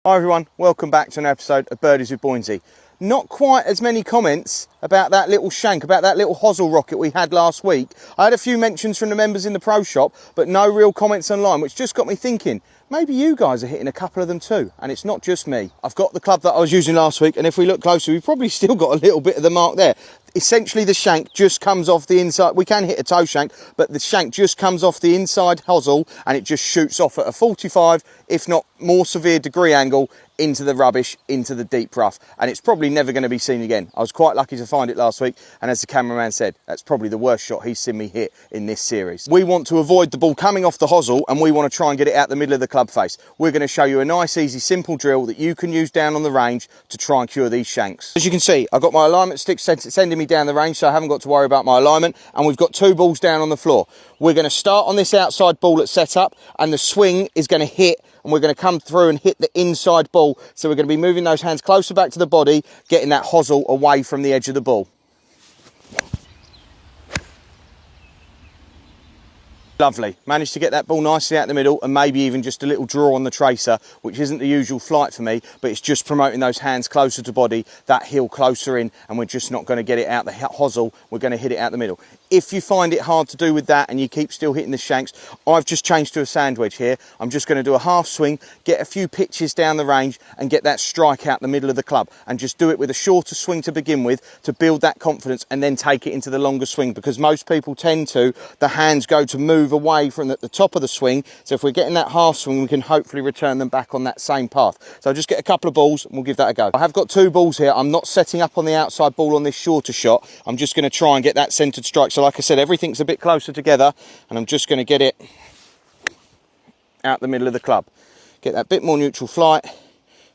Hi everyone, welcome back to an episode of Birdies with Boynsy. Not quite as many comments about that little shank, about that little hosel rocket we had last week. I had a few mentions from the members in the pro shop, but no real comments online, which just got me thinking, maybe you guys are hitting a couple of them too, and it's not just me. I've got the club that I was using last week, and if we look closer, we've probably still got a little bit of the mark there. Essentially the shank just comes off the inside. We can hit a toe shank, but the shank just comes off the inside hosel and it just shoots off at a 45, if not more severe degree angle, into the rubbish, into the deep rough. And it's probably never going to be seen again. I was quite lucky to find it last week, and as the cameraman said, that's probably the worst shot he's seen me hit in this series. We want to avoid the ball coming off the hosel, and we want to try and get it out the middle of the club face. We're going to show you a nice, easy, simple drill that you can use down on the range to try and cure these shanks. As you can see, I've got my alignment stick sending me down the range, so I haven't got to worry about my alignment, and we've got two balls down on the floor. We're going to start on this outside ball at setup, and the swing is going to hit, and we're going to come through and hit the inside ball. So we're going to be moving those hands closer back to the body, getting that hosel away from the edge of the ball. Lovely, managed to get that ball nicely out the middle, and maybe even just a little draw on the tracer, which isn't the usual flight for me, but it's just promoting those hands closer to body, that heel closer in, and we're just not going to get it out the hosel, we're going to hit it out the middle. If you find it hard to do with that and you keep still hitting the shanks, I've just changed to a sand wedge here. I'm just going to do a half swing, get a few pitches down the range and get that strike out the middle of the club, and just do it with a shorter swing to begin with to build that confidence, and then take it into the longer swing, because most people tend to, the hands go to move away from the top of the swing. So if we're getting that half swing, we can hopefully return them back on that same path. So I'll just get a couple of balls and we'll give that a go. I have got two balls here. I'm not setting up on the outside ball on this shorter shot. I'm just going to try and get that centered strike. So like I said, everything's a bit closer together, and I'm just going to get it out the middle of the club. Get that bit more neutral flight,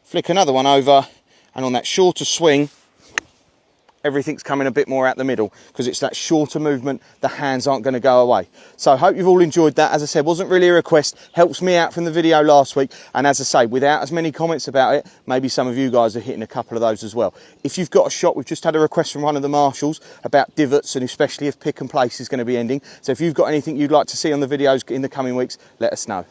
flick another one over, and on that shorter swing, everything's coming a bit more out the middle, because it's that shorter movement, the hands aren't going to go away. So I hope you've all enjoyed that. As I said, wasn't really a request, helps me out from the video last week, and as I say, without as many comments about it, maybe some of you guys are hitting a couple of those as well. If you've got a shot, we've just had a request from one of the marshals about divots, and especially if pick and place is going to be ending. So if you've got anything you'd like to see on the videos in the coming weeks, let us know.